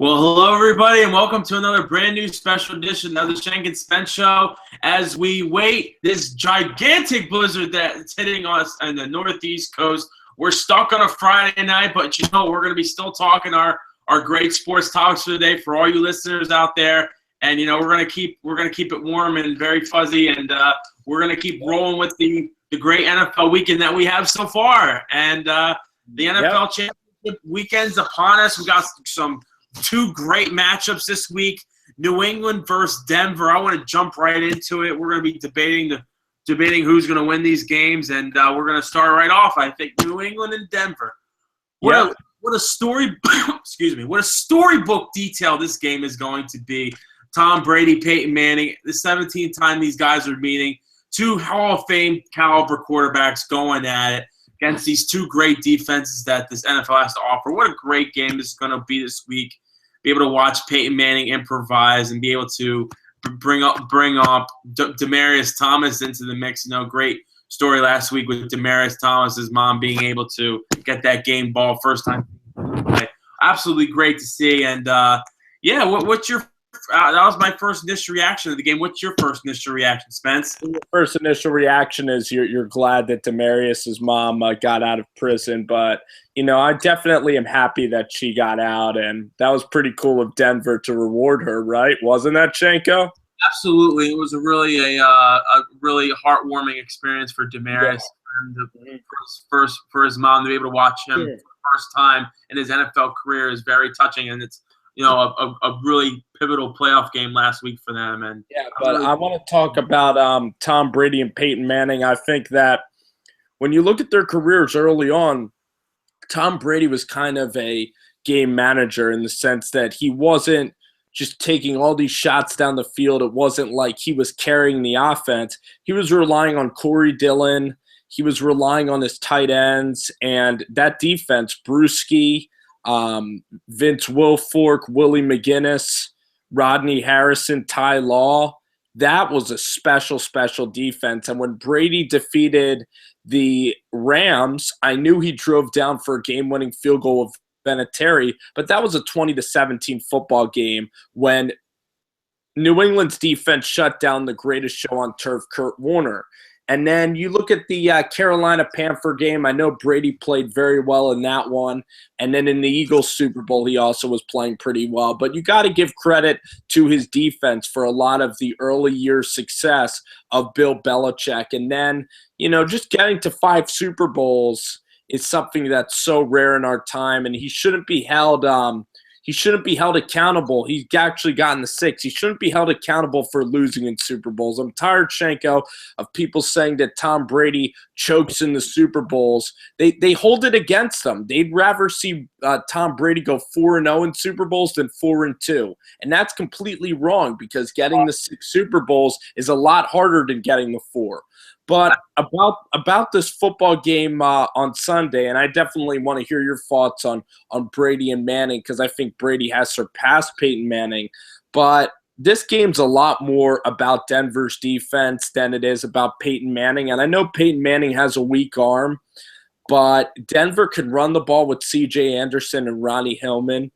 Well, hello everybody, and welcome to another brand new special edition of the Shenk and Spence show. As we wait this gigantic blizzard that's hitting us on the northeast coast, we're stuck on a Friday night, but we're going to be still talking our great sports topics for the day for all you listeners out there. And we're going to keep it warm and very fuzzy, and we're going to keep rolling with the great NFL weekend that we have so far. And the NFL championship weekend's upon us. We got some two great matchups this week. New England versus Denver. I want to jump right into it. We're going to be debating who's going to win these games, and we're going to start right off. I think New England and Denver. What a story! Excuse me. What a storybook detail this game is going to be. Tom Brady, Peyton Manning, the 17th time these guys are meeting. Two Hall of Fame caliber quarterbacks going at it against these two great defenses that this NFL has to offer. What a great game this is going to be this week. Be able to watch Peyton Manning improvise and be able to bring up Demaryius Thomas into the mix. Great story last week with Demaryius Thomas's mom being able to get that game ball first time. Absolutely great to see. And what's your that was my first initial reaction to the game. What's your first initial reaction, Spence? Your first initial reaction is you're glad that Demaryius's mom got out of prison, but I definitely am happy that she got out, and that was pretty cool of Denver to reward her, right? Wasn't that, Shenko? Absolutely, it was a really heartwarming experience for Demaryius, for his mom to be able to watch him for the first time in his NFL career is very touching, and it's a really pivotal playoff game last week for them. And I want to talk about Tom Brady and Peyton Manning. I think that when you look at their careers early on, Tom Brady was kind of a game manager in the sense that he wasn't just taking all these shots down the field. It wasn't like he was carrying the offense. He was relying on Corey Dillon. He was relying on his tight ends. And that defense, Bruschi, Vince Wilfork, Willie McGinnis, Rodney Harrison, Ty Law, that was a special defense. And when Brady defeated the Rams, I knew he drove down for a game-winning field goal of Vinatieri, but that was a 20-17 football game when New England's defense shut down the greatest show on turf, Kurt Warner. And then you look at the Carolina Panther game. I know Brady played very well in that one. And then in the Eagles Super Bowl, he also was playing pretty well. But you got to give credit to his defense for a lot of the early year success of Bill Belichick. And then, just getting to 5 Super Bowls is something that's so rare in our time. And he shouldn't be held accountable. He's actually gotten the 6. He shouldn't be held accountable for losing in Super Bowls. I'm tired, Shenko, of people saying that Tom Brady chokes in the Super Bowls. They hold it against them. They'd rather see Tom Brady go 4-0 in Super Bowls than 4-2. And that's completely wrong because getting the 6 Super Bowls is a lot harder than getting the 4. But about this football game on Sunday, and I definitely want to hear your thoughts on Brady and Manning because I think Brady has surpassed Peyton Manning. But this game's a lot more about Denver's defense than it is about Peyton Manning. And I know Peyton Manning has a weak arm, but Denver can run the ball with C.J. Anderson and Ronnie Hillman.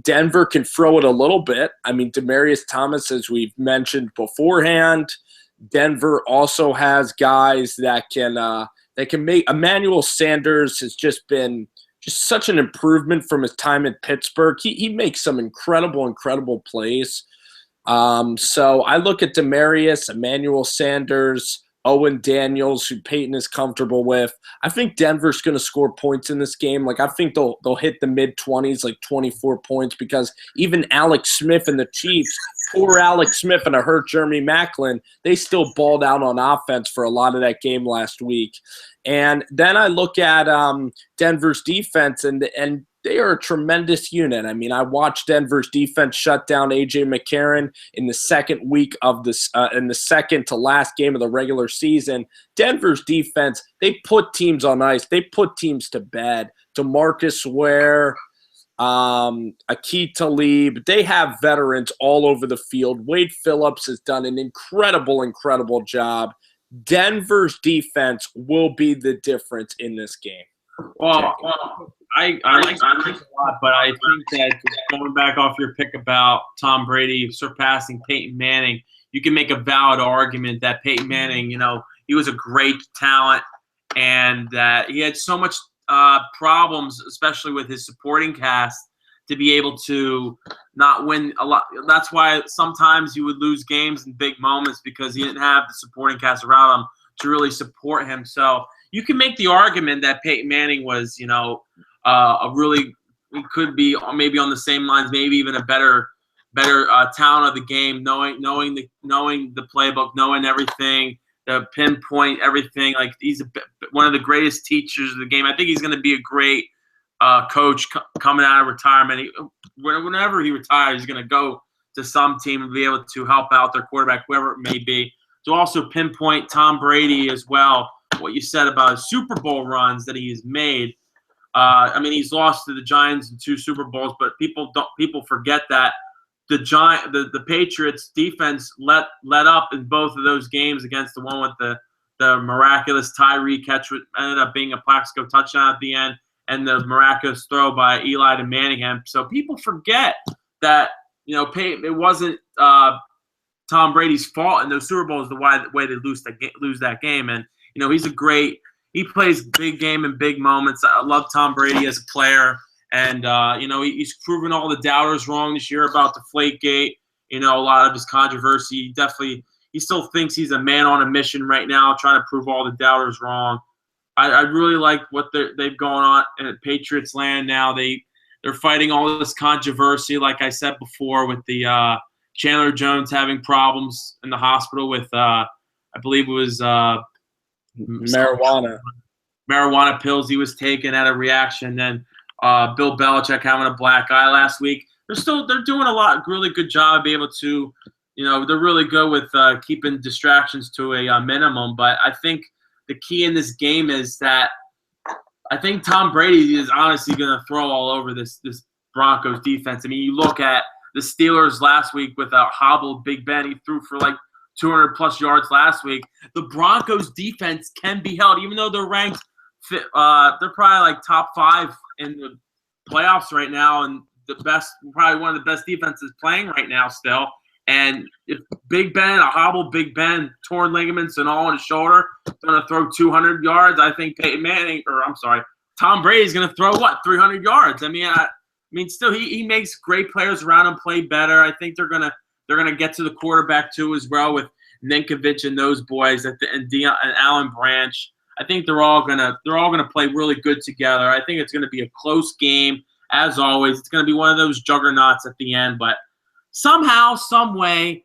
Denver can throw it a little bit. I mean, Demaryius Thomas, as we've mentioned beforehand. Denver also has guys that can make. Emmanuel Sanders has just been such an improvement from his time in Pittsburgh. He makes some incredible plays. So I look at Demaryius, Emmanuel Sanders, Owen Daniels, who Peyton is comfortable with. I think Denver's going to score points in this game. Like, I think they'll hit the mid-20s, like 24 points, because even Alex Smith and the Chiefs, poor Alex Smith and a hurt Jeremy Maclin, they still balled out on offense for a lot of that game last week. And then I look at Denver's defense, and they are a tremendous unit. I mean, I watched Denver's defense shut down A.J. McCarron in the second week of this, in the second to last game of the regular season. Denver's defense, they put teams on ice. They put teams to bed. DeMarcus Ware, Aqib Talib, they have veterans all over the field. Wade Phillips has done an incredible job. Denver's defense will be the difference in this game. I like Spence a lot, but I think that going back off your pick about Tom Brady surpassing Peyton Manning, you can make a valid argument that Peyton Manning, he was a great talent, and that he had so much problems, especially with his supporting cast, to be able to not win a lot. That's why sometimes you would lose games in big moments because he didn't have the supporting cast around him to really support him. So you can make the argument that Peyton Manning was, he could be maybe on the same lines, maybe even a better talent of the game, knowing the playbook, knowing everything, the pinpoint everything. Like he's one of the greatest teachers of the game. I think he's going to be a great coach coming out of retirement. Whenever he retires, he's going to go to some team and be able to help out their quarterback, whoever it may be. To also pinpoint Tom Brady as well, what you said about his Super Bowl runs that he's made. He's lost to the Giants in 2 Super Bowls, but people forget that the Patriots defense let up in both of those games against the one with the miraculous Tyree catch, which ended up being a Plaxico touchdown at the end, and the miraculous throw by Eli to Manningham. So people forget that it wasn't Tom Brady's fault in those Super Bowls the way they lose that game. And he plays big game in big moments. I love Tom Brady as a player. And, he's proven all the doubters wrong this year about Deflategate. A lot of his controversy. He still thinks he's a man on a mission right now, trying to prove all the doubters wrong. I really like what they've gone on at Patriots land now. They're fighting all this controversy, like I said before, with the Chandler Jones having problems in the hospital with, I believe it was marijuana pills he was taking at a reaction. Then Bill Belichick having a black eye last week. They're doing a really good job of being able to, they're really good with keeping distractions to a minimum. But I think the key in this game is that I think Tom Brady is honestly going to throw all over this Broncos defense. You look at the Steelers last week with a hobbled Big Ben. He threw for like 200-plus yards last week. The Broncos defense can be held, even though they're ranked. They're probably like top 5 in the playoffs right now, and probably one of the best defenses playing right now still. And if a hobbled Big Ben, torn ligaments and all in his shoulder, going to throw 200 yards, I think Tom Brady's going to throw 300 yards. Still he makes great players around him play better. I think they're gonna get to the quarterback too as well with Ninkovich and those boys and Alan Branch. I think they're all gonna play really good together. I think it's gonna be a close game as always. It's gonna be one of those juggernauts at the end, but somehow, some way,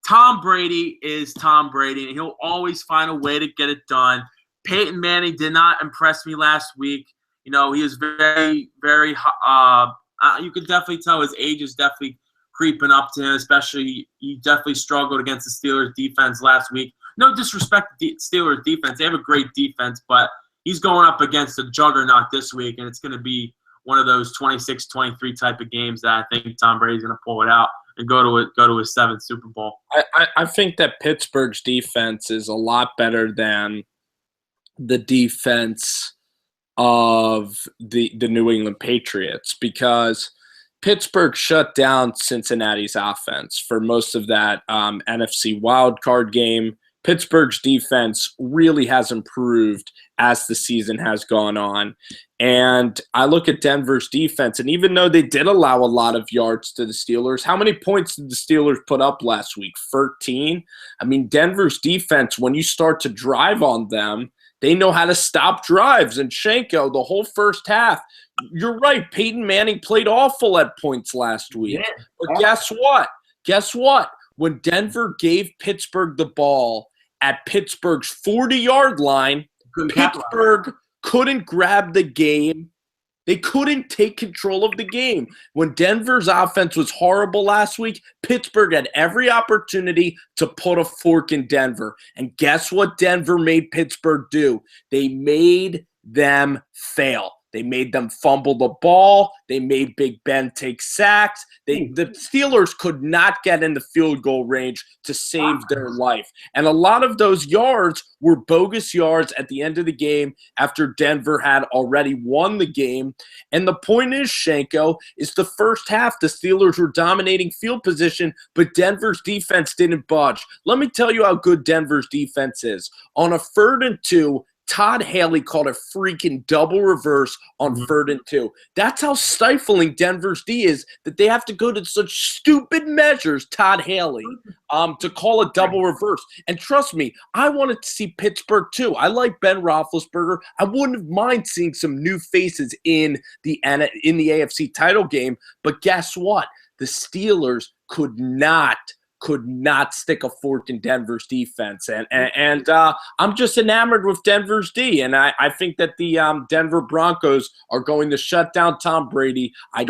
Tom Brady is Tom Brady, and he'll always find a way to get it done. Peyton Manning did not impress me last week. He was very, very. You could definitely tell his age is definitely creeping up to him. Especially, he definitely struggled against the Steelers defense last week. No disrespect to the Steelers defense; they have a great defense, but he's going up against a juggernaut this week, and it's going to be one of those 26-23 type of games that I think Tom Brady's going to pull it out and go to his 7th Super Bowl. I think that Pittsburgh's defense is a lot better than the defense of the New England Patriots, because Pittsburgh shut down Cincinnati's offense for most of that NFC wildcard game. Pittsburgh's defense really has improved as the season has gone on. And I look at Denver's defense, and even though they did allow a lot of yards to the Steelers, how many points did the Steelers put up last week? 13? Denver's defense, when you start to drive on them, they know how to stop drives. And Shenko, the whole first half, you're right, Peyton Manning played awful at points last week. Yeah. But guess what? When Denver gave Pittsburgh the ball at Pittsburgh's 40-yard line, Pittsburgh couldn't grab the game. They couldn't take control of the game. When Denver's offense was horrible last week, Pittsburgh had every opportunity to put a fork in Denver. And guess what Denver made Pittsburgh do? They made them fail. They made them fumble the ball. They made Big Ben take sacks. The Steelers could not get in the field goal range to save their life. And a lot of those yards were bogus yards at the end of the game after Denver had already won the game. And the point is, Shenko, is the first half the Steelers were dominating field position, but Denver's defense didn't budge. Let me tell you how good Denver's defense is. On a 3rd and 2, Todd Haley called a freaking double reverse on 3rd and 2. That's how stifling Denver's D is, that they have to go to such stupid measures, Todd Haley, to call a double reverse. And trust me, I wanted to see Pittsburgh too. I like Ben Roethlisberger. I wouldn't mind seeing some new faces in the AFC title game. But guess what? The Steelers could not stick a fork in Denver's defense. And I'm just enamored with Denver's D. And I think that the Denver Broncos are going to shut down Tom Brady. I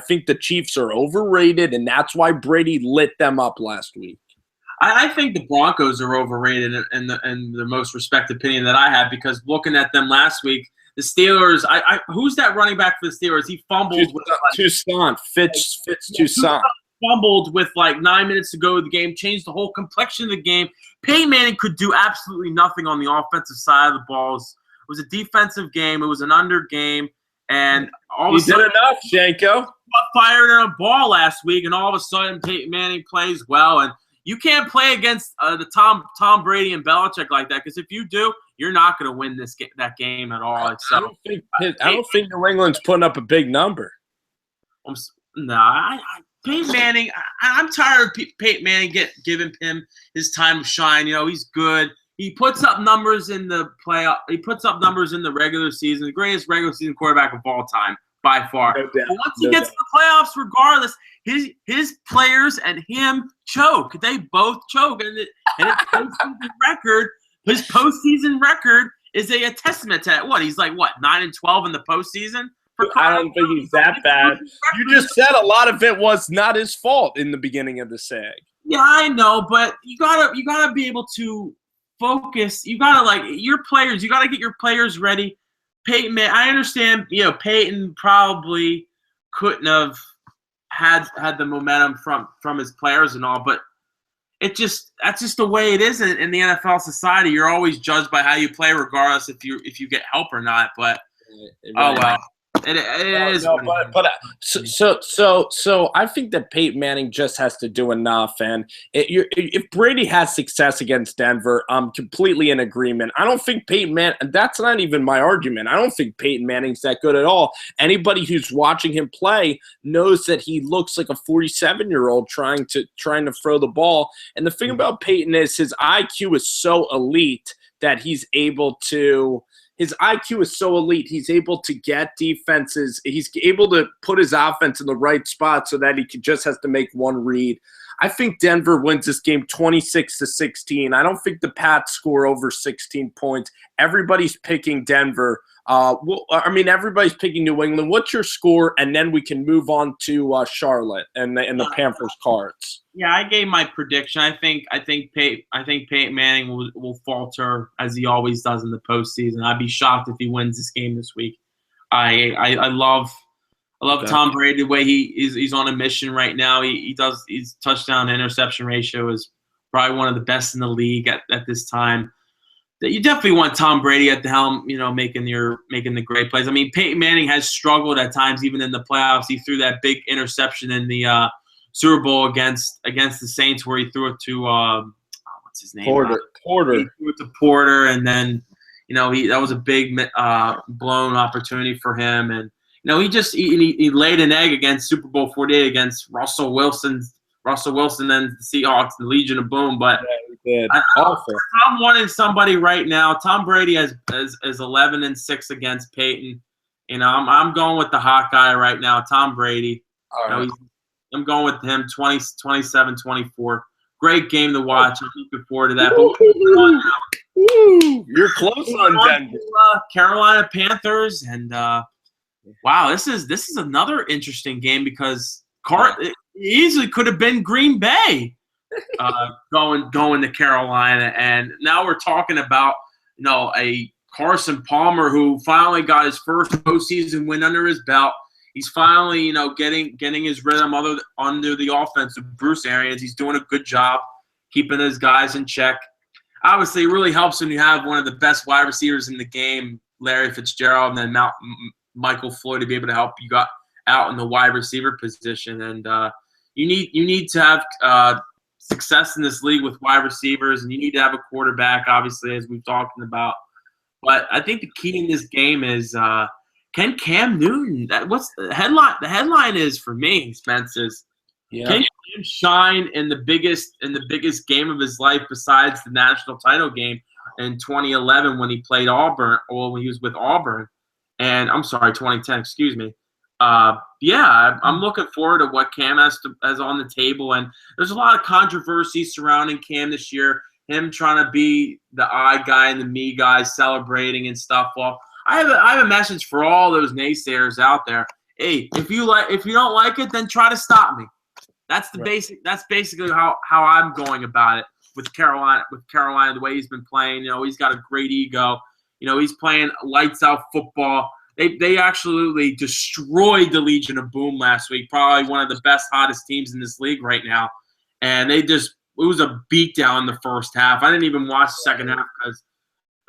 think the Chiefs are overrated, and that's why Brady lit them up last week. I think the Broncos are overrated in the most respected opinion that I have, because looking at them last week, the Steelers, who's that running back for the Steelers? He fumbled with Toussaint. Fitz Toussaint. Fumbled with like 9 minutes to go of the game, changed the whole complexion of the game. Peyton Manning could do absolutely nothing on the offensive side of the balls. It was a defensive game. It was an under game. And all of a sudden, he did enough, Shenko. Fired in a ball last week, and all of a sudden Peyton Manning plays well. And you can't play against the Tom Brady and Belichick like that, because if you do, you're not going to win that game at all. I don't think New England's putting up a big number. Peyton Manning, I'm tired of Peyton Manning giving him his time to shine. You know, he's good. He puts up numbers in the playoff. He puts up numbers in the regular season. The greatest regular season quarterback of all time, by far. But once he gets to the playoffs, regardless, his players and him choke. They both choke, and his postseason record is a testament to that. What, he's like 9-12 in the postseason? I don't think he's that bad. You just said a lot of it was not his fault in the beginning of the seg. Yeah, I know, but you gotta be able to focus. You gotta your players. You gotta get your players ready. Peyton, man, I understand. You know, Peyton probably couldn't have had the momentum from his players and all, but that's just the way it is in the NFL society. You're always judged by how you play, regardless if you get help or not. But oh well. It is. So I think that Peyton Manning just has to do enough. And if Brady has success against Denver, I'm completely in agreement. I don't think Peyton Manning – that's not even my argument. I don't think Peyton Manning's that good at all. Anybody who's watching him play knows that he looks like a 47-year-old trying to throw the ball. And the thing about Peyton is his IQ is so elite that he's able to – his IQ is so elite, he's able to get defenses. He's able to put his offense in the right spot so that he just has to make one read. I think Denver wins this game 26-16. I don't think the Pats score over 16 points. Everybody's picking Denver. Everybody's picking New England. What's your score? And then we can move on to Charlotte and the Panthers Cards. Yeah, I gave my prediction. I think Peyton Manning will falter as he always does in the postseason. I'd be shocked if he wins this game this week. I love Tom Brady, the way he's on a mission right now. His touchdown to interception ratio is probably one of the best in the league at this time. You definitely want Tom Brady at the helm, making the great plays. I mean, Peyton Manning has struggled at times, even in the playoffs. He threw that big interception in the Super Bowl against the Saints, where he threw it to what's his name? Porter. He threw it to Porter, and then that was a big blown opportunity for him. And he laid an egg against Super Bowl 48 against Russell Wilson and the Seahawks, the Legion of Boom. But I'm wanting somebody right now. Tom Brady is 11-6 against Peyton. I'm going with the hot guy right now, Tom Brady. Right. I'm going with him 27-24. Great game to watch. I'm looking forward to that. You're close on Denver. Carolina Panthers, and wow, this is another interesting game because it easily could have been Green Bay going to Carolina, and now we're talking about a Carson Palmer, who finally got his first postseason win under his belt. He's finally, getting his rhythm under the offense with Bruce Arians. He's doing a good job keeping his guys in check. Obviously, it really helps when you have one of the best wide receivers in the game, Larry Fitzgerald, and then Michael Floyd to be able to help you out in the wide receiver position. And you need to have success in this league with wide receivers, and you need to have a quarterback, obviously, as we've talked about. But I think the key in this game is can Cam Newton? What's the headline? The headline is for me, Spence, is can Cam shine in the biggest game of his life besides the national title game in 2011 when he played Auburn, or when he was with Auburn, and I'm sorry, 2010. Excuse me. I'm looking forward to what Cam has on the table, and there's a lot of controversy surrounding Cam this year. Him trying to be the I guy and the me guy, celebrating and stuff. Well, I have a message for all those naysayers out there. Hey, if you don't like it, then try to stop me. That's the basic. That's basically how I'm going about it with Carolina. The way he's been playing, he's got a great ego. He's playing lights out football. They absolutely destroyed the Legion of Boom last week. Probably one of the best, hottest teams in this league right now. And it was a beatdown in the first half. I didn't even watch the second half because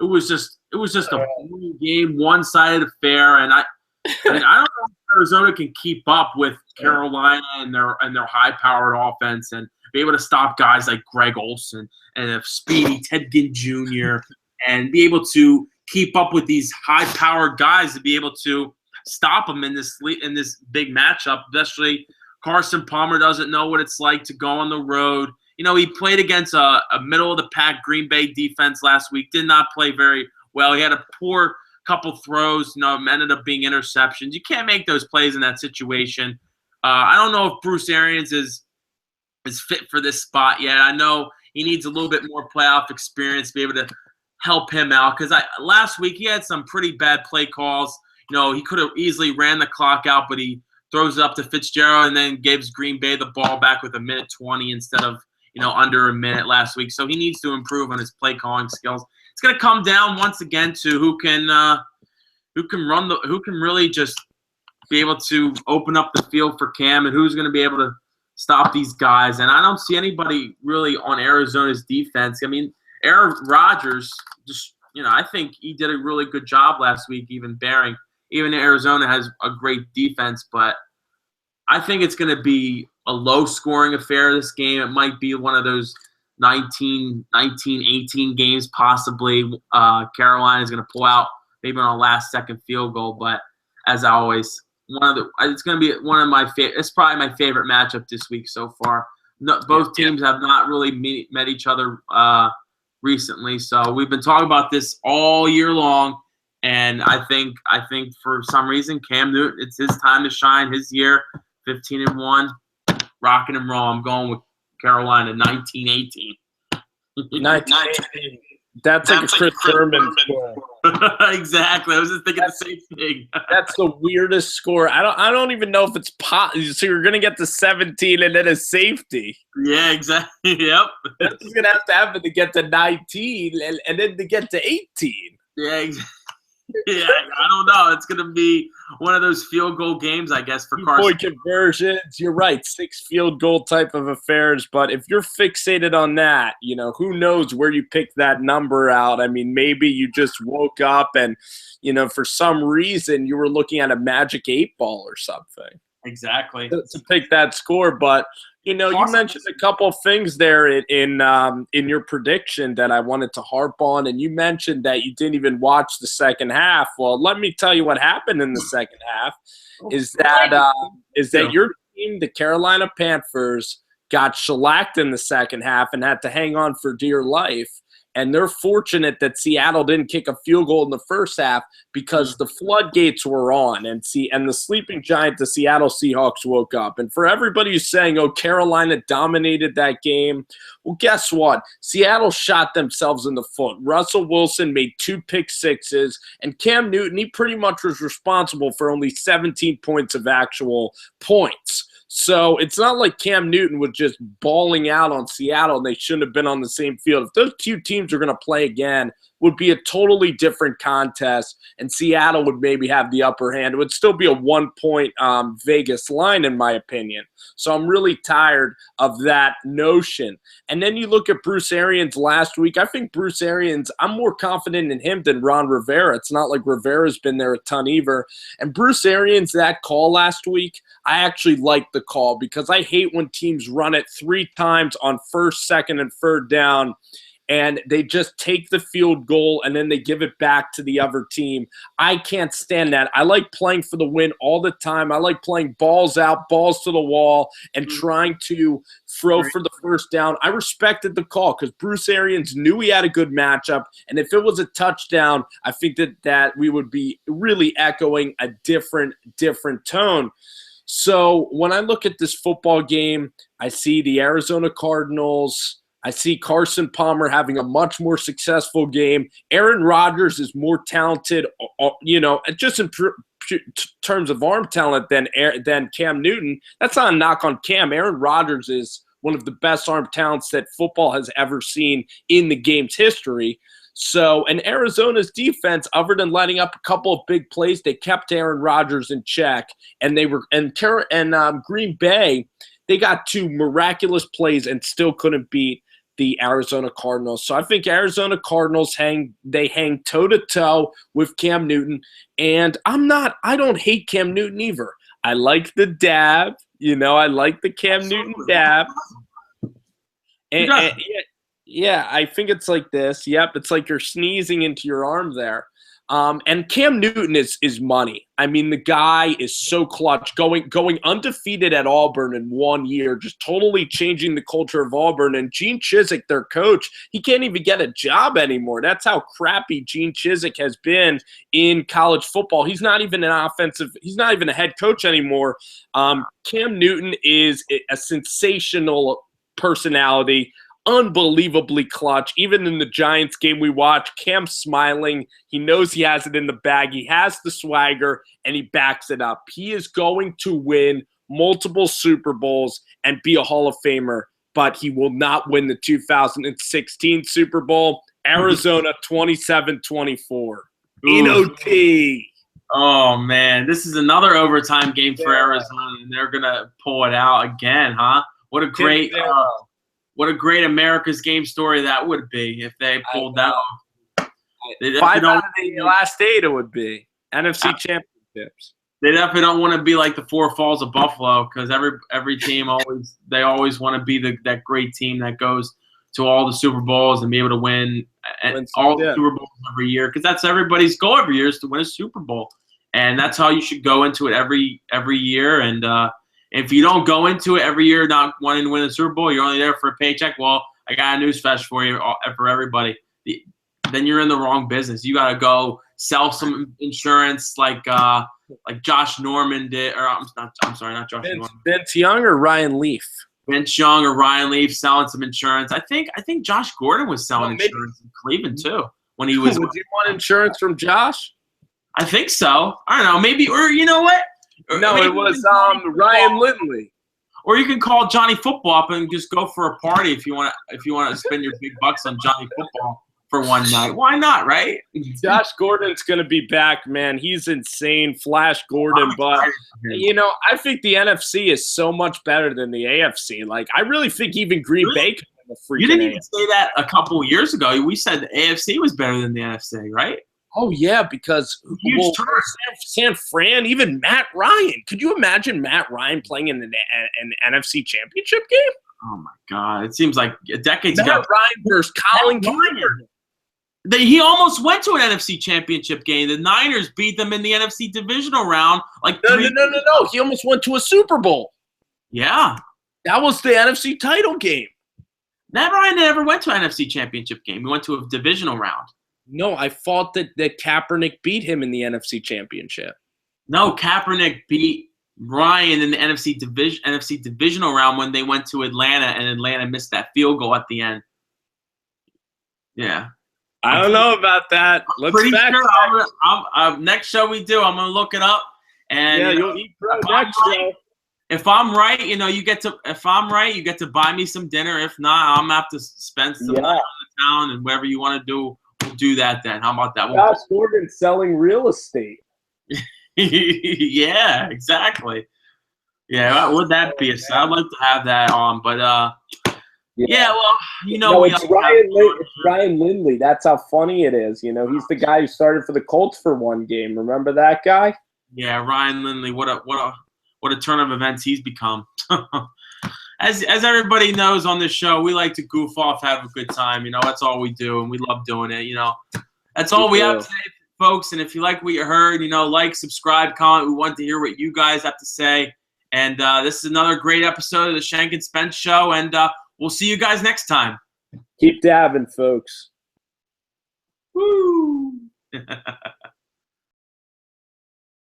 it was just a boring game, one-sided affair. And I don't know if Arizona can keep up with Carolina and their high-powered offense and be able to stop guys like Greg Olsen and a speedy Ted Ginn Jr. and be able to keep up with these high-powered guys to be able to stop them in this big matchup. Especially Carson Palmer doesn't know what it's like to go on the road. He played against a middle-of-the-pack Green Bay defense last week. Did not play very well. He had a poor couple throws. Ended up being interceptions. You can't make those plays in that situation. I don't know if Bruce Arians is fit for this spot yet. I know he needs a little bit more playoff experience to be able to help him out, because last week he had some pretty bad play calls. He could have easily ran the clock out, but he throws it up to Fitzgerald and then gives Green Bay the ball back with 1:20 instead of under a minute last week. So he needs to improve on his play calling skills. It's going to come down once again to who can really just be able to open up the field for Cam, and who's going to be able to stop these guys. And I don't see anybody really on Arizona's defense. I mean, Aaron Rodgers, I think he did a really good job last week, even Arizona has a great defense, but I think it's going to be a low-scoring affair this game. It might be one of those 19, 18 games possibly. Carolina is going to pull out maybe on a last-second field goal, but as always, it's going to be one of my favorite. It's probably my favorite matchup this week so far. Both teams have not really met each other recently, so we've been talking about this all year long. And I think for some reason, Cam Newton, it's his time to shine. His year, 15-1, rocking and roll. I'm going with Carolina, 19-18. 19-18. That's like a Chris Sherman score. Exactly. I was just thinking the same thing. That's the weirdest score. I don't even know if it's possible. So you're going to get to 17 and then a safety. Yeah, exactly. Yep. That's going to have to happen to get to 19 and then to get to 18. Yeah, exactly. Yeah, I don't know. It's going to be one of those field goal games, I guess, for Carson. Point conversions. You're right. 6 field goal type of affairs. But if you're fixated on that, who knows where you picked that number out. I mean, maybe you just woke up and, for some reason you were looking at a magic 8-ball or something. Exactly. To pick that score. But, you mentioned a couple of things there in your prediction that I wanted to harp on, and you mentioned that you didn't even watch the second half. Well, let me tell you what happened in the second half is that your team, the Carolina Panthers, got shellacked in the second half and had to hang on for dear life. And they're fortunate that Seattle didn't kick a field goal in the first half because the floodgates were on. And the sleeping giant, the Seattle Seahawks, woke up. And for everybody who's saying, Carolina dominated that game, well, guess what? Seattle shot themselves in the foot. Russell Wilson made 2 pick sixes, and Cam Newton, he pretty much was responsible for only 17 points of actual points. So it's not like Cam Newton was just balling out on Seattle and they shouldn't have been on the same field. If those two teams are going to play again, would be a totally different contest, and Seattle would maybe have the upper hand. It would still be a 1-point Vegas line, in my opinion. So I'm really tired of that notion. And then you look at Bruce Arians last week. I think Bruce Arians, I'm more confident in him than Ron Rivera. It's not like Rivera's been there a ton either. And Bruce Arians, that call last week, I actually like the call because I hate when teams run it 3 times on first, second, and third down, and they just take the field goal and then they give it back to the other team. I can't stand that. I like playing for the win all the time. I like playing balls out, balls to the wall, and trying to throw for the first down. I respected the call because Bruce Arians knew he had a good matchup, and if it was a touchdown, I think that we would be really echoing a different tone. So when I look at this football game, I see the Arizona Cardinals. I see Carson Palmer having a much more successful game. Aaron Rodgers is more talented, just in terms of arm talent than Cam Newton. That's not a knock on Cam. Aaron Rodgers is one of the best arm talents that football has ever seen in the game's history. So, and Arizona's defense, other than letting up a couple of big plays, they kept Aaron Rodgers in check. And Green Bay, they got 2 miraculous plays and still couldn't beat the Arizona Cardinals. So I think Arizona Cardinals hang toe-to-toe with Cam Newton. And I don't hate Cam Newton either. I like the dab. I like the Cam Newton dab. And I think it's like this. Yep, it's like you're sneezing into your arm there. And Cam Newton is money. I mean, the guy is so clutch, going undefeated at Auburn in 1 year, just totally changing the culture of Auburn. And Gene Chizik, their coach, he can't even get a job anymore. That's how crappy Gene Chizik has been in college football. He's not even he's not even a head coach anymore. Cam Newton is a sensational personality. Unbelievably clutch. Even in the Giants game we watched, Cam's smiling. He knows he has it in the bag. He has the swagger, and he backs it up. He is going to win multiple Super Bowls and be a Hall of Famer, but he will not win the 2016 Super Bowl. Arizona 27-24. In OT. Oh, man. This is another overtime game for Arizona, and they're going to pull it out again, huh? What a great America's game story that would be if they pulled that off. 5 out of the last 8 it would be. NFC championships. They definitely don't want to be like the Four Falls of Buffalo because every team always want to be that great team that goes to all the Super Bowls and be able to win all the Super Bowls every year because that's everybody's goal every year is to win a Super Bowl. And that's how you should go into it every year. And if you don't go into it every year not wanting to win the Super Bowl, you're only there for a paycheck. Well, I got a news flash for you, for everybody. Then you're in the wrong business. You got to go sell some insurance like Josh Norman did. Or I'm sorry, not Josh Norman. Vince Young or Ryan Leaf? Vince Young or Ryan Leaf selling some insurance. I think Josh Gordon was selling insurance in Cleveland too when he was. Would you want insurance from Josh? I think so. I don't know. Maybe, or you know what? No, it was Ryan Lindley. Or you can call Johnny Football up and just go for a party if you want to spend your big bucks on Johnny Football for one night. Why not, right? Josh Gordon's going to be back, man. He's insane, Flash Gordon. But, I think the NFC is so much better than the AFC. Like, I really think even Green Bay can have a freaking You didn't even AFC. say that a couple years ago. We said the AFC was better than the NFC, right? Oh, yeah, because San Fran, even Matt Ryan. Could you imagine Matt Ryan playing in an NFC championship game? Oh, my God. It seems like decades Matt ago. Ryan versus Colin Kaepernick. He almost went to an NFC championship game. The Niners beat them in the NFC divisional round. No. He almost went to a Super Bowl. Yeah. That was the NFC title game. Matt Ryan never went to an NFC championship game. He went to a divisional round. No, I thought that Kaepernick beat him in the NFC championship. No, Kaepernick beat Ryan in the NFC divisional round when they went to Atlanta, and Atlanta missed that field goal at the end. Yeah. I don't know about that. Let's pretty back sure. Next show we do, I'm gonna look it up. And you'll eat next show. If I'm right, you get to buy me some dinner. If not, I'm gonna have to spend some night on the town and whatever you want to do, we'll do that then. How about that? Josh Gordon selling real estate. Yeah, exactly. Yeah, what would that be? So I'd like to have that on, but yeah, well, No, it's Ryan Lindley. That's how funny it is. He's the guy who started for the Colts for one game. Remember that guy? Yeah, Ryan Lindley. What a turn of events he's become. As everybody knows on this show, we like to goof off, have a good time. That's all we do, and we love doing it. That's all we have today, folks. And if you like what you heard, like, subscribe, comment. We want to hear what you guys have to say. And this is another great episode of the Shenk and Spence Show. And we'll see you guys next time. Keep dabbing, folks. Woo!